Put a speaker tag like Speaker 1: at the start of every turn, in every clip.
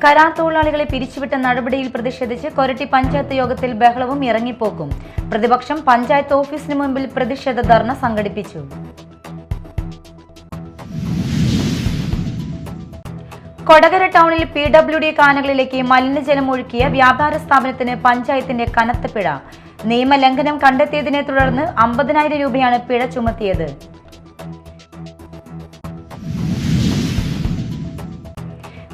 Speaker 1: കരാർ തൊഴിലാളികളെ പിരിച്ചുവിട്ട നടപടിയിൽ പ്രതിഷേധിച്ച് കൊരട്ടി പഞ്ചായത്ത് യോഗത്തിൽ ബഹളവും ഇറങ്ങിപ്പോക്കും. പ്രതിപക്ഷം പഞ്ചായത്ത് ഓഫീസിന് മുൻപിൽ പ്രതിഷേധ ധർണ സംഘടിപ്പിച്ചു. കൊടകര ടൗണിൽ PWD കാനകളിലേക്ക് മലിനജലം ഒഴുക്കിയ വ്യാപാര സ്ഥാപനത്തിന് പഞ്ചായത്തിന്റെ കനത്ത പിഴ. നിയമലംഘനം കണ്ടെത്തിയതിനെ തുടർന്ന് 50,000 രൂപയാണ് പിഴ ചുമത്തിയത്.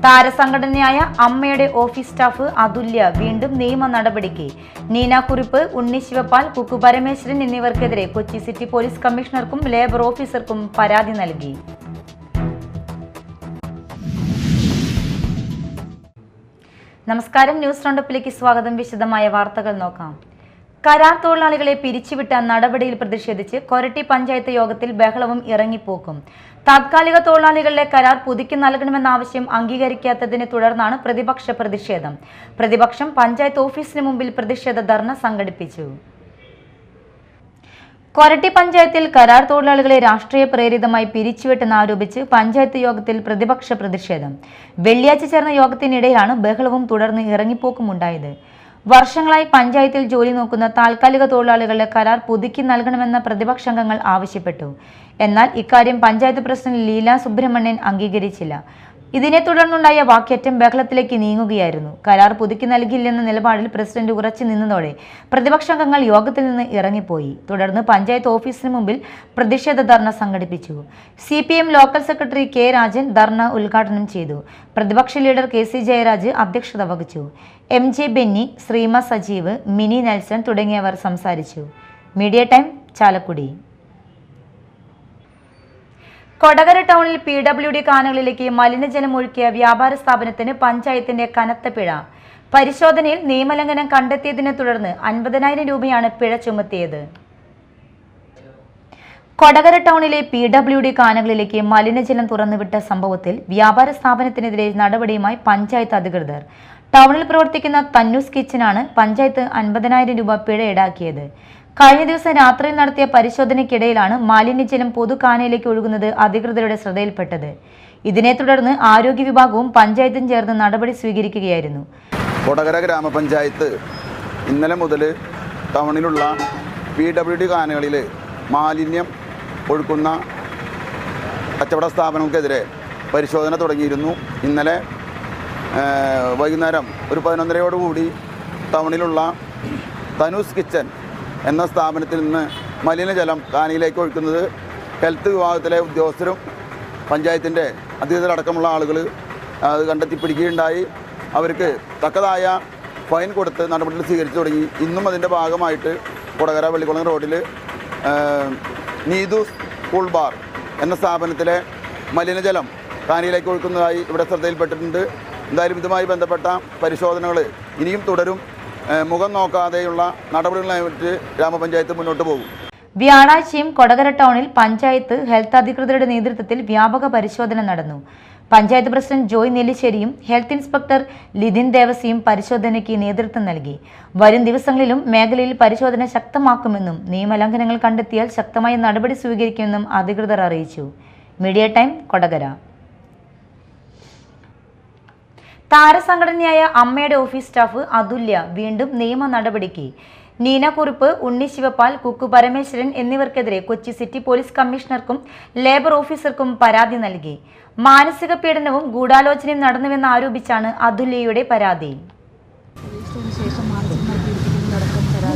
Speaker 1: താരസംഘടനയായ അമ്മയുടെ ഓഫീസ് സ്റ്റാഫ് അതുല്യ വീണ്ടും നിയമ നടപടിക്ക്. നീന കുറിപ്പ്, ഉണ്ണി ശിവപാൽ, കുക്കു പരമേശ്വരൻ എന്നിവർക്കെതിരെ കൊച്ചി സിറ്റി പോലീസ് കമ്മീഷണർക്കും ലേബർ ഓഫീസർക്കും പരാതി നൽകി. നമസ്കാരം, ന്യൂസ് റൗണ്ടപ്പിലേക്ക് സ്വാഗതം. വിശദമായ വാർത്തകൾ നോക്കാം. കരാർ തൊഴിലാളികളെ പിരിച്ചുവിട്ട നടപടിയിൽ പ്രതിഷേധിച്ച് കൊരട്ടി പഞ്ചായത്ത് യോഗത്തിൽ ബഹളവും ഇറങ്ങിപ്പോക്കും. താത്കാലിക തൊഴിലാളികളുടെ കരാർ പുതുക്കി നൽകണമെന്ന ആവശ്യം അംഗീകരിക്കാത്തതിനെ തുടർന്നാണ് പ്രതിപക്ഷ പ്രതിഷേധം. പ്രതിപക്ഷം പഞ്ചായത്ത് ഓഫീസിന് മുമ്പിൽ പ്രതിഷേധ ധർണ സംഘടിപ്പിച്ചു. കൊരട്ടി പഞ്ചായത്തിൽ കരാർ തൊഴിലാളികളെ രാഷ്ട്രീയ പ്രേരിതമായി പിരിച്ചുവിട്ടെന്നാരോപിച്ച് പഞ്ചായത്ത് യോഗത്തിൽ പ്രതിപക്ഷ പ്രതിഷേധം. വെള്ളിയാഴ്ച ചേർന്ന യോഗത്തിനിടയിലാണ് ബഹളവും തുടർന്ന് ഇറങ്ങിപ്പോക്കും ഉണ്ടായത്. വർഷങ്ങളായി പഞ്ചായത്തിൽ ജോലി നോക്കുന്ന താൽക്കാലിക തൊഴിലാളികളുടെ കരാർ പുതുക്കി നൽകണമെന്ന പ്രതിപക്ഷാംഗങ്ങൾ ആവശ്യപ്പെട്ടു. എന്നാൽ ഇക്കാര്യം പഞ്ചായത്ത് പ്രസിഡന്റ് ലീല സുബ്രഹ്മണ്യൻ അംഗീകരിച്ചില്ല. ഇതിനെ തുടർന്നുണ്ടായ വാക്കേറ്റം ബഹളത്തിലേക്ക് നീങ്ങുകയായിരുന്നു. കരാർ പുതുക്കി നൽകില്ലെന്ന നിലപാടിൽ പ്രസിഡന്റ് ഉറച്ചു നിന്നതോടെ പ്രതിപക്ഷാംഗങ്ങൾ യോഗത്തിൽ നിന്ന് ഇറങ്ങിപ്പോയി. തുടർന്ന് പഞ്ചായത്ത് ഓഫീസിന് മുമ്പിൽ പ്രതിഷേധ ധർണ സംഘടിപ്പിച്ചു. CPM local secretary K. Rajan ധർണ ഉദ്ഘാടനം ചെയ്തു. പ്രതിപക്ഷ ലീഡർ KC ജയരാജ് അധ്യക്ഷത വഹിച്ചു. MJ Benny, Sreema Sajeev, Mini Nelson തുടങ്ങിയവർ സംസാരിച്ചു. Media time, Chalakudy. കൊടകര ടൗണിൽ PWD കാനകളിലേക്ക് മലിനജലം ഒഴുക്കിയ വ്യാപാര സ്ഥാപനത്തിന് പഞ്ചായത്തിന്റെ കനത്ത പിഴ. പരിശോധനയിൽ നിയമലംഘനം കണ്ടെത്തിയതിനെ തുടർന്ന് 50,000 രൂപയാണ് പിഴ ചുമത്തിയത്. കൊടകര ടൗണിലെ PWD കാനകളിലേക്ക് മലിനജലം തുറന്നുവിട്ട സംഭവത്തിൽ വ്യാപാര സ്ഥാപനത്തിനെതിരെ നടപടിയുമായി പഞ്ചായത്ത് അധികൃതർ. ടൗണിൽ പ്രവർത്തിക്കുന്ന തന്നൂസ് കിച്ചനാണ് പഞ്ചായത്ത് 50,000 രൂപ പിഴ ഈടാക്കിയത്. കഴിഞ്ഞ ദിവസം രാത്രിയിൽ നടത്തിയ പരിശോധനയ്ക്കിടയിലാണ് മാലിന്യജലം പൊതുകാനയിലേക്ക് ഒഴുകുന്നത് അധികൃതരുടെ ശ്രദ്ധയിൽപ്പെട്ടത്. ഇതിനെ തുടർന്ന് ആരോഗ്യ വിഭാഗവും പഞ്ചായത്തും ചേർന്ന് നടപടി സ്വീകരിക്കുകയായിരുന്നു.
Speaker 2: കൊടകര ഗ്രാമപഞ്ചായത്ത് ഇന്നലെ മുതൽ ടൗണിലുള്ള PWD കാനകളിൽ മാലിന്യം ഒഴുക്കുന്ന കച്ചവട സ്ഥാപനങ്ങൾക്കെതിരെ പരിശോധന തുടങ്ങിയിരുന്നു. ഇന്നലെ വൈകുന്നേരം ഒരു 11:30 ടൗണിലുള്ള തനൂസ് കിച്ചൻ എന്ന സ്ഥാപനത്തിൽ നിന്ന് മലിനജലം കാനയിലേക്ക് ഒഴുക്കുന്നത് ഹെൽത്ത് വിഭാഗത്തിലെ ഉദ്യോഗസ്ഥരും പഞ്ചായത്തിൻ്റെ അധികൃതരടക്കമുള്ള ആളുകൾ അത് കണ്ടെത്തി പിടിക്കുകയുണ്ടായി. അവർക്ക് തക്കതായ ഫൈൻ കൊടുത്ത് നടപടികൾ സ്വീകരിച്ചു തുടങ്ങി. ഇന്നും അതിൻ്റെ ഭാഗമായിട്ട് കൊടകര വെള്ളിക്കുളം റോഡിൽ നീതു സ്കൂൾ ബാർ എന്ന സ്ഥാപനത്തിലെ മലിനജലം കാനയിലേക്ക് ഒഴുക്കുന്നതായി ഇവിടെ ശ്രദ്ധയിൽപ്പെട്ടിട്ടുണ്ട്. എന്തായാലും ഇതുമായി ബന്ധപ്പെട്ട പരിശോധനകൾ ഇനിയും തുടരും. മുഖം നോക്കാതെയുള്ള നടപടികളുമായിട്ട് ഗ്രാമപഞ്ചായത്ത് മുന്നോട്ട് പോകും.
Speaker 1: വ്യാഴാഴ്ചയും കൊടകര ടൗണിൽ പഞ്ചായത്ത് ഹെൽത്ത് അധികൃതരുടെ നേതൃത്വത്തിൽ വ്യാപക പരിശോധന നടന്നു. പഞ്ചായത്ത് പ്രസിഡന്റ് ജോയ് നെല്ലിശ്ശേരിയും ഹെൽത്ത് ഇൻസ്പെക്ടർ ലിതിൻ ദേവസിയും പരിശോധനയ്ക്ക് നേതൃത്വം നൽകി. വരും ദിവസങ്ങളിലും മേഖലയിൽ പരിശോധന ശക്തമാക്കുമെന്നും നിയമലംഘനങ്ങൾ കണ്ടെത്തിയാൽ ശക്തമായ നടപടി സ്വീകരിക്കുമെന്നും അധികൃതർ അറിയിച്ചു. Media time, Kodakara. താരസംഘടനയായ അമ്മയുടെ ഓഫീസ് സ്റ്റാഫ് അതുല്യ വീണ്ടും നിയമ നടപടിക്ക്. നീന കുറിപ്പ്, ഉണ്ണി ശിവപാൽ, കുക്കു പരമേശ്വരൻ എന്നിവർക്കെതിരെ കൊച്ചി സിറ്റി പോലീസ് കമ്മീഷണർക്കും ലേബർ ഓഫീസർക്കും പരാതി നൽകി. മാനസിക പീഡനവും ഗൂഢാലോചനയും നടന്നുവെന്ന് ആരോപിച്ചാണ് അതുല്യയുടെ പരാതി.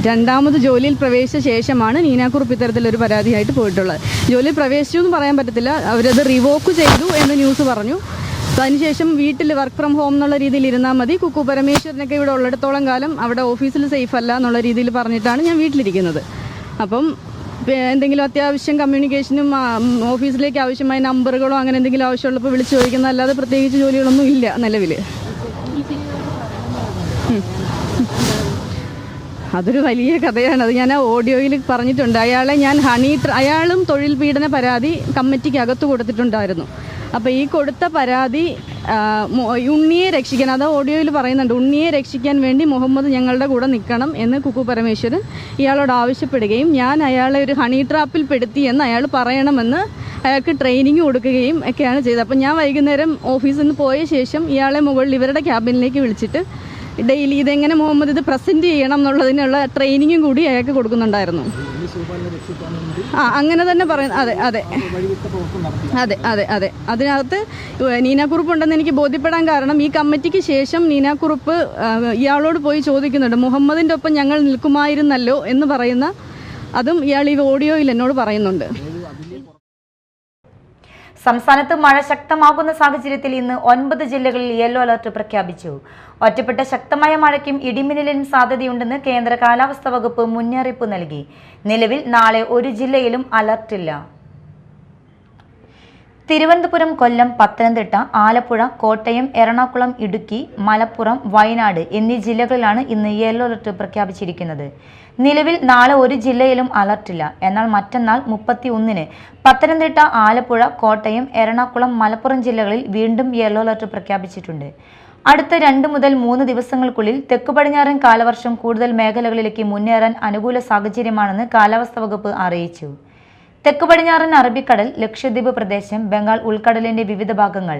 Speaker 3: രണ്ടാമത് ജോലിയിൽ പ്രവേശിച്ച ശേഷമാണ് നീനാക്കുറിപ്പ് ഇത്തരത്തിലൊരു പരാതിയായിട്ട് പോയിട്ടുള്ളത്. ജോലിയിൽ പ്രവേശിച്ചു എന്ന് പറയാൻ പറ്റത്തില്ല, അവരത് റിവോക്ക് ചെയ്തു എന്ന് ന്യൂസ് പറഞ്ഞു. അതിനുശേഷം വീട്ടിൽ വർക്ക് ഫ്രം ഹോം എന്നുള്ള രീതിയിൽ ഇരുന്നാൽ മതി, കുക്കു പരമേശ്വരനൊക്കെ ഇവിടെ ഉള്ളിടത്തോളം കാലം അവിടെ ഓഫീസിൽ സേഫ് അല്ല എന്നുള്ള രീതിയിൽ പറഞ്ഞിട്ടാണ് ഞാൻ വീട്ടിലിരിക്കുന്നത്. അപ്പം എന്തെങ്കിലും അത്യാവശ്യം കമ്മ്യൂണിക്കേഷനും ഓഫീസിലേക്ക് ആവശ്യമായ നമ്പറുകളോ അങ്ങനെ എന്തെങ്കിലും ആവശ്യമുള്ളപ്പോൾ വിളിച്ചു ചോദിക്കുന്ന അല്ലാതെ പ്രത്യേകിച്ച് ജോലികളൊന്നും ഇല്ല നിലവിൽ. അതൊരു വലിയ കഥയാണ്. അത് ഞാൻ ആ ഓഡിയോയിൽ പറഞ്ഞിട്ടുണ്ട്. അയാളും തൊഴിൽ പീഡന പരാതി കമ്മിറ്റിക്ക് അകത്ത് കൊടുത്തിട്ടുണ്ടായിരുന്നു. അപ്പോൾ ഈ കൊടുത്ത പരാതി ഉണ്ണിയെ രക്ഷിക്കാൻ, അത് ഓഡിയോയിൽ പറയുന്നുണ്ട്, ഉണ്ണിയെ രക്ഷിക്കാൻ വേണ്ടി മുഹമ്മദ് ഞങ്ങളുടെ കൂടെ നിൽക്കണം എന്ന് കുക്കു പരമേശ്വരൻ ഇയാളോട് ആവശ്യപ്പെടുകയും ഞാൻ അയാളെ ഒരു ഹണി ട്രാപ്പിൽ പെടുത്തി എന്ന് അയാൾ പറയണമെന്ന് അയാൾക്ക് ട്രെയിനിങ് കൊടുക്കുകയും ഒക്കെയാണ് ചെയ്തത്. അപ്പം ഞാൻ വൈകുന്നേരം ഓഫീസിൽ നിന്ന് പോയ ശേഷം ഇയാളെ മുകളിൽ ഇവരുടെ ക്യാബിനിലേക്ക് വിളിച്ചിട്ട് ഡെയിലി ഇതെങ്ങനെ മുഹമ്മദ് ഇത് പ്രസൻറ്റ് ചെയ്യണം എന്നുള്ളതിനുള്ള ട്രെയിനിങ്ങും കൂടി അയാൾക്ക് കൊടുക്കുന്നുണ്ടായിരുന്നു. അങ്ങനെ തന്നെ പറയുന്നു. അതെ അതെ അതെ അതെ അതെ അതിനകത്ത് നീനാക്കുറുപ്പ് ഉണ്ടെന്ന് എനിക്ക് ബോധ്യപ്പെടാൻ കാരണം ഈ കമ്മിറ്റിക്ക് ശേഷം നീനാക്കുറുപ്പ് ഇയാളോട് പോയി ചോദിക്കുന്നുണ്ട്, മുഹമ്മദിൻ്റെ ഒപ്പം ഞങ്ങൾ നിൽക്കുമായിരുന്നല്ലോ എന്ന് പറയുന്ന അതും ഇയാൾ ഈ ഓഡിയോയിൽ എന്നോട് പറയുന്നുണ്ട്.
Speaker 1: സംസ്ഥാനത്ത് മഴ ശക്തമാകുന്ന സാഹചര്യത്തിൽ ഇന്ന് 9 ജില്ലകളിൽ യെല്ലോ അലർട്ട് പ്രഖ്യാപിച്ചു. ഒറ്റപ്പെട്ട ശക്തമായ മഴയ്ക്കും ഇടിമിന്നലിനും സാധ്യതയുണ്ടെന്ന് കേന്ദ്ര കാലാവസ്ഥാ വകുപ്പ് മുന്നറിയിപ്പ് നൽകി. നിലവിൽ നാളെ ഒരു ജില്ലയിലും അലർട്ടില്ല. തിരുവനന്തപുരം, കൊല്ലം, പത്തനംതിട്ട, ആലപ്പുഴ, കോട്ടയം, എറണാകുളം, ഇടുക്കി, മലപ്പുറം, വയനാട് എന്നീ ജില്ലകളിലാണ് ഇന്ന് യെല്ലോ അലർട്ട് പ്രഖ്യാപിച്ചിരിക്കുന്നത്. നിലവിൽ നാളെ ഒരു ജില്ലയിലും അലർട്ടില്ല. എന്നാൽ മറ്റന്നാൾ 31-ന് പത്തനംതിട്ട, ആലപ്പുഴ, കോട്ടയം, എറണാകുളം, മലപ്പുറം ജില്ലകളിൽ വീണ്ടും യെല്ലോ അലർട്ട് പ്രഖ്യാപിച്ചിട്ടുണ്ട്. അടുത്ത 2 മുതൽ 3 ദിവസങ്ങൾക്കുള്ളിൽ തെക്കു പടിഞ്ഞാറൻ കാലവർഷം കൂടുതൽ മേഖലകളിലേക്ക് മുന്നേറാൻ അനുകൂല സാഹചര്യമാണെന്ന് കാലാവസ്ഥാ വകുപ്പ് അറിയിച്ചു. തെക്കു പടിഞ്ഞാറൻ അറബിക്കടൽ, ലക്ഷദ്വീപ് പ്രദേശം, ബംഗാൾ ഉൾക്കടലിന്റെ വിവിധ ഭാഗങ്ങൾ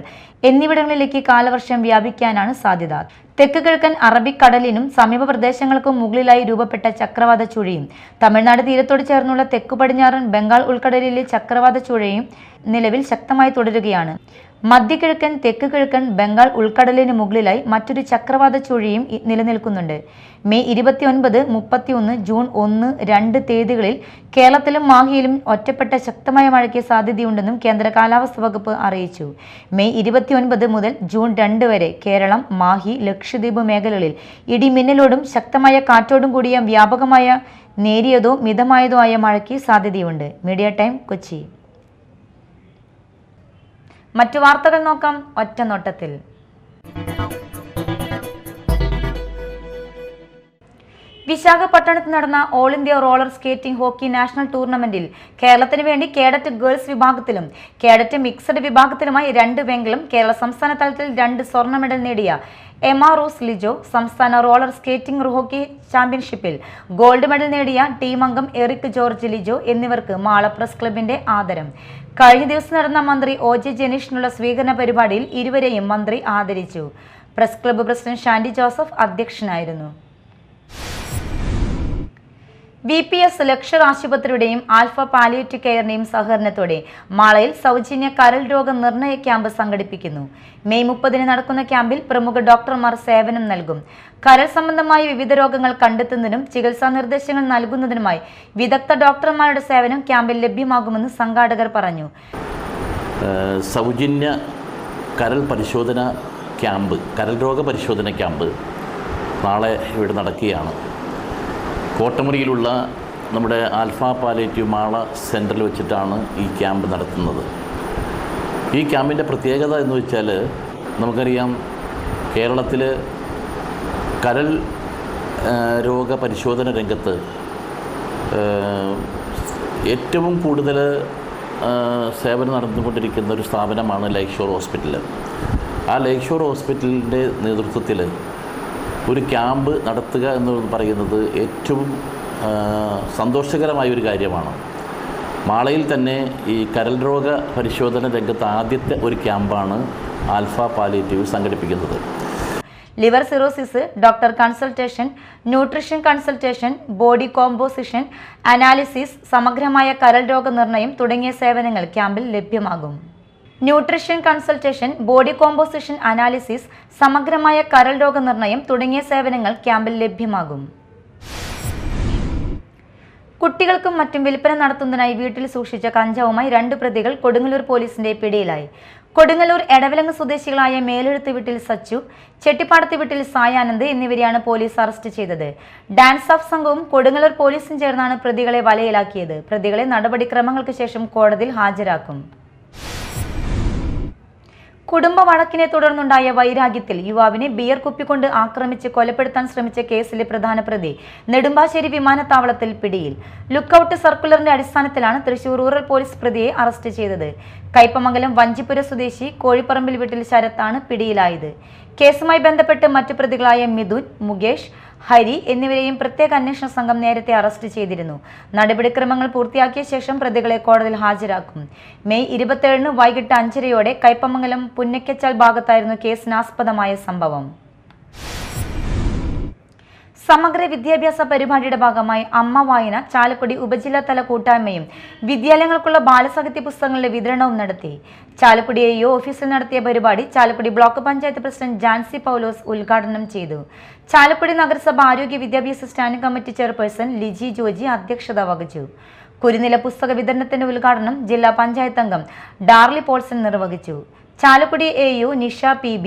Speaker 1: എന്നിവിടങ്ങളിലേക്ക് കാലവർഷം വ്യാപിക്കാനാണ് സാധ്യത. തെക്ക് കിഴക്കൻ അറബിക്കടലിനും സമീപ പ്രദേശങ്ങൾക്കും മുകളിലായി രൂപപ്പെട്ട ചക്രവാത ചുഴിയും തമിഴ്നാട് തീരത്തോട് ചേർന്നുള്ള തെക്കു പടിഞ്ഞാറൻ ബംഗാൾ ഉൾക്കടലിലെ ചക്രവാത ചുഴയും നിലവിൽ ശക്തമായി തുടരുകയാണ്. മധ്യകിഴക്കൻ, തെക്ക് കിഴക്കൻ ബംഗാൾ ഉൾക്കടലിന് മുകളിലായി മറ്റൊരു ചക്രവാത ചുഴിയും നിലനിൽക്കുന്നുണ്ട്. മെയ് 29, 31, ജൂൺ 1, 2 തീയതികളിൽ കേരളത്തിലും മാഹിയിലും ഒറ്റപ്പെട്ട ശക്തമായ മഴയ്ക്ക് സാധ്യതയുണ്ടെന്നും കേന്ദ്ര കാലാവസ്ഥാ വകുപ്പ് അറിയിച്ചു. മെയ് 29 മുതൽ ജൂൺ 2 വരെ കേരളം, മാഹി, ലക്ഷദ്വീപ് മേഖലകളിൽ ഇടിമിന്നലോടും ശക്തമായ കാറ്റോടും കൂടിയ വ്യാപകമായ നേരിയതോ മിതമായതോ ആയ മഴയ്ക്ക് സാധ്യതയുണ്ട്. Media time, Kochi. മറ്റു വാർത്തകൾ നോക്കാം ഒറ്റനോട്ടത്തിൽ. വിശാഖപട്ടണത്ത് നടന്ന all India roller skating hockey national ടൂർണമെന്റിൽ കേരളത്തിന് വേണ്ടി കേഡറ്റ് ഗേൾസ് വിഭാഗത്തിലും കേഡറ്റ് മിക്സഡ് വിഭാഗത്തിലുമായി 2 വെങ്കലം, കേരള സംസ്ഥാന തലത്തിൽ 2 സ്വർണ്ണ മെഡൽ നേടിയ എമാ റോസ് ലിജോ, സംസ്ഥാന റോളർ സ്കേറ്റിംഗ് ഹോക്കി ചാമ്പ്യൻഷിപ്പിൽ ഗോൾഡ് മെഡൽ നേടിയ ടീം അംഗം എറിക് ജോർജ് ലിജോ എന്നിവർക്ക് മാള പ്രസ് ക്ലബിന്റെ ആദരം. കഴിഞ്ഞ ദിവസം നടന്ന മന്ത്രി OJ ജനീഷിനുള്ള സ്വീകരണ പരിപാടിയിൽ ഇരുവരെയും മന്ത്രി ആദരിച്ചു. Press club president Shandy Joseph അധ്യക്ഷനായിരുന്നു. VPS ലക്ഷർ ആശുപത്രിയുടെയും ആൽഫ പാലിയേറ്റീവ് കെയറിന്റെയും സഹകരണത്തോടെ മാളയിൽ സൗജന്യ കരൾ രോഗ നിർണയ ക്യാമ്പ് സംഘടിപ്പിക്കുന്നു. മെയ് 30-ന് നടക്കുന്ന ക്യാമ്പിൽ പ്രമുഖ ഡോക്ടർമാർ സേവനം നൽകും. കരൾ സംബന്ധമായ വിവിധ രോഗങ്ങൾ കണ്ടെത്തുന്നതിനും ചികിത്സാ നിർദ്ദേശങ്ങൾ നൽകുന്നതിനുമായി വിദഗ്ധ ഡോക്ടർമാരുടെ സേവനം ക്യാമ്പിൽ ലഭ്യമാകുമെന്ന് സംഘാടകർ പറഞ്ഞു.
Speaker 4: സൗജന്യ കരൾ പരിശോധന ക്യാമ്പ്, കരൾ രോഗ പരിശോധന ക്യാമ്പ് നാളെ ഇവിടെ നടക്കുകയാണ്. കോട്ടമുറിയിലുള്ള നമ്മുടെ ആൽഫ പാലിയേറ്റീവ് മാള സെൻറ്ററിൽ വെച്ചിട്ടാണ് ഈ ക്യാമ്പ് നടത്തുന്നത്. ഈ ക്യാമ്പിൻ്റെ പ്രത്യേകത എന്ന് വെച്ചാൽ, നമുക്കറിയാം കേരളത്തിൽ കരൾ രോഗ പരിശോധന രംഗത്ത് ഏറ്റവും കൂടുതൽ സേവനം നടന്നുകൊണ്ടിരിക്കുന്ന ഒരു സ്ഥാപനമാണ് ലേക്ക് ഷോർ ഹോസ്പിറ്റൽ. ആ ലേക്ക് ഷോർ ഹോസ്പിറ്റലിൻ്റെ നേതൃത്വത്തിൽ ഒരു ക്യാമ്പ് നടത്തുക എന്ന് പറയുന്നത് ഏറ്റവും സന്തോഷകരമായ ഒരു കാര്യമാണ്. മാളയിൽ തന്നെ ഈ കരൾ രോഗ പരിശോധന രംഗത്ത് ആദ്യത്തെ ഒരു ക്യാമ്പാണ് ആൽഫ പാലിയേറ്റീവ് സംഘടിപ്പിക്കുന്നത്.
Speaker 1: Liver cirrhosis, doctor consultation, nutrition consultation, body composition analysis, സമഗ്രമായ കരൾ രോഗ നിർണയം തുടങ്ങിയ സേവനങ്ങൾ ക്യാമ്പിൽ ലഭ്യമാകും. Nutrition consultation, body composition analysis, സമഗ്രമായ കരൾ രോഗ നിർണയം തുടങ്ങിയ സേവനങ്ങൾ ക്യാമ്പിൽ ലഭ്യമാകും. കുട്ടികൾക്കും മറ്റും വിൽപ്പന നടത്തുന്നതിനായി വീട്ടിൽ സൂക്ഷിച്ച കഞ്ചാവുമായി 2 പ്രതികൾ കൊടുങ്ങല്ലൂർ പോലീസിന്റെ പിടിയിലായി. കൊടുങ്ങല്ലൂർ എടവിലങ്ങ് സ്വദേശികളായ മേലെഴുത്ത് വീട്ടിൽ സച്ചു, ചെട്ടിപ്പാടത്ത് വീട്ടിൽ സായാനന്ദ് എന്നിവരെയാണ് പോലീസ് അറസ്റ്റ് ചെയ്തത്. ഡാൻസ് ഓഫ് സംഘവും കൊടുങ്ങല്ലൂർ പോലീസും ചേർന്നാണ് പ്രതികളെ വലയിലാക്കിയത്. പ്രതികളെ നടപടിക്രമങ്ങൾക്ക് ശേഷം കോടതിയിൽ ഹാജരാക്കും. കുടുംബ വഴക്കിനെ തുടർന്നുണ്ടായ വൈരാഗ്യത്തിൽ യുവാവിനെ ബിയർ കുപ്പിക്കൊണ്ട് ആക്രമിച്ച് കൊലപ്പെടുത്താൻ ശ്രമിച്ച കേസിലെ പ്രധാന പ്രതി നെടുമ്പാശ്ശേരി വിമാനത്താവളത്തിൽ പിടിയിൽ. ലുക്കൌട്ട് സർക്കുലറിന്റെ അടിസ്ഥാനത്തിലാണ് തൃശൂർ റൂറൽ പോലീസ് പ്രതിയെ അറസ്റ്റ് ചെയ്തത്. കയ്പമംഗലം വഞ്ചിപ്പുര സ്വദേശി കോഴിപ്പറമ്പിൽ വീട്ടിൽ ശരത്താണ് പിടിയിലായത്. കേസുമായി ബന്ധപ്പെട്ട് മറ്റു പ്രതികളായ മിഥുൻ, മുകേഷ്, ഹരി എന്നിവരെയും പ്രത്യേക അന്വേഷണ സംഘം നേരത്തെ അറസ്റ്റ് ചെയ്തിരുന്നു. നടപടിക്രമങ്ങൾ പൂർത്തിയാക്കിയ ശേഷം പ്രതികളെ കോടതിയിൽ ഹാജരാക്കും. മെയ് 27 വൈകിട്ട് 5:30 കയ്പമംഗലം പുന്നക്കച്ചാൽ ഭാഗത്തായിരുന്നു കേസിനാസ്പദമായ സംഭവം. സമഗ്ര വിദ്യാഭ്യാസ പരിപാടിയുടെ ഭാഗമായി അമ്മ വായന ചാലക്കുടി ഉപജില്ലാതല കൂട്ടായ്മയും വിദ്യാലയങ്ങൾക്കുള്ള ബാലസാഹിത്യ പുസ്തകങ്ങളുടെ വിതരണവും നടത്തി. ചാലക്കുടി AO ഓഫീസിൽ നടത്തിയ പരിപാടി ചാലക്കുടി ബ്ലോക്ക് പഞ്ചായത്ത് പ്രസിഡന്റ് ജാൻസി പൗലോസ് ഉദ്ഘാടനം ചെയ്തു. ചാലക്കുടി നഗരസഭ ആരോഗ്യ വിദ്യാഭ്യാസ standing committee chairperson Liji Joji അധ്യക്ഷത വഹിച്ചു. കുരുനില പുസ്തക വിതരണത്തിന്റെ ഉദ്ഘാടനം ജില്ലാ പഞ്ചായത്ത് അംഗം ഡാർലി പോൾസൺ നിർവഹിച്ചു. Chalakudy AO Nisha PB,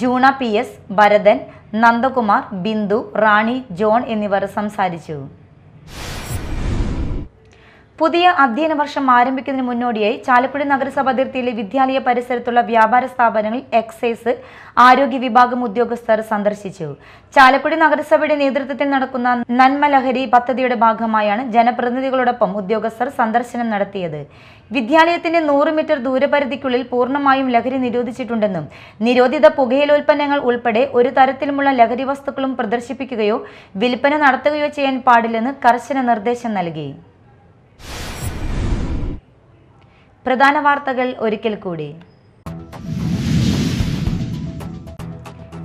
Speaker 1: Juna PS, Bharathan, Nandakumar, Bindu, Rani, John എന്നിവർ സംസാരിച്ചു. പുതിയ അധ്യയന വർഷം ആരംഭിക്കുന്നതിന് മുന്നോടിയായി ചാലക്കുടി നഗരസഭ അതിർത്തിയിലെ വിദ്യാലയ പരിസരത്തുള്ള വ്യാപാര സ്ഥാപനങ്ങളിൽ എക്സൈസ് ആരോഗ്യ വിഭാഗം ഉദ്യോഗസ്ഥർ സന്ദർശിച്ചു. ചാലക്കുടി നഗരസഭയുടെ നേതൃത്വത്തിൽ നടക്കുന്ന നന്മ ലഹരി പദ്ധതിയുടെ ഭാഗമായാണ് ജനപ്രതിനിധികളോടൊപ്പം ഉദ്യോഗസ്ഥർ സന്ദർശനം നടത്തിയത്. വിദ്യാലയത്തിന്റെ 100 മീറ്റർ ദൂരപരിധിക്കുള്ളിൽ പൂർണ്ണമായും ലഹരി നിരോധിച്ചിട്ടുണ്ടെന്നും നിരോധിത പുകയിലോൽപ്പന്നങ്ങൾ ഉൾപ്പെടെ ഒരു തരത്തിലുമുള്ള ലഹരി വസ്തുക്കളും പ്രദർശിപ്പിക്കുകയോ വിൽപ്പന നടത്തുകയോ ചെയ്യാൻ പാടില്ലെന്ന് കർശന നിർദ്ദേശം നൽകി. പ്രധാന വാർത്തകൾ ഒരിക്കൽ കൂടി.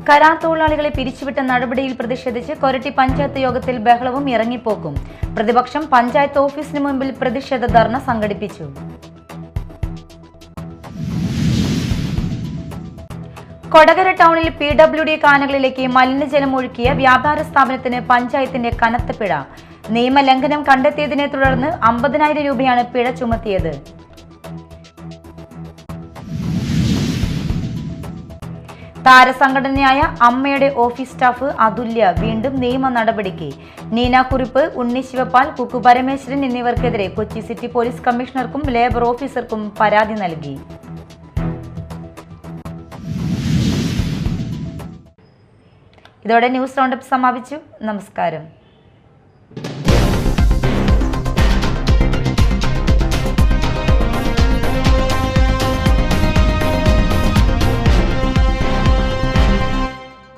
Speaker 1: കരാർ തൊഴിലാളികളെ പിരിച്ചുവിട്ട നടപടിയിൽ പ്രതിഷേധിച്ച് കൊരട്ടി പഞ്ചായത്ത് യോഗത്തിൽ ബഹളവും ഇറങ്ങിപ്പോക്കും. പ്രതിപക്ഷം പഞ്ചായത്ത് ഓഫീസിന് മുൻപിൽ പ്രതിഷേധ ധർണ സംഘടിപ്പിച്ചു. കൊടകര ടൗണിൽ PWD കാനകളിലേക്ക് മലിനജലം ഒഴുക്കിയ വ്യാപാര സ്ഥാപനത്തിന് പഞ്ചായത്തിന്റെ കനത്ത പിഴ. നിയമലംഘനം കണ്ടെത്തിയതിനെ തുടർന്ന് 50,000 രൂപയാണ് പിഴ ചുമത്തിയത്. താരസംഘടനയായ അമ്മയുടെ ഓഫീസ് സ്റ്റാഫ് അതുല്യ വീണ്ടും നിയമ നടപടിക്ക്. നീനാക്കുറിപ്പ്, ഉണ്ണി ശിവപാൽ, കുക്കു പരമേശ്വരൻ എന്നിവർക്കെതിരെ കൊച്ചി സിറ്റി പോലീസ് കമ്മീഷണർക്കും ലേബർ ഓഫീസർക്കും പരാതി നൽകി. ഇതോടെ ന്യൂസ് റൗണ്ടപ്പ് സമാപിച്ചു. നമസ്കാരം.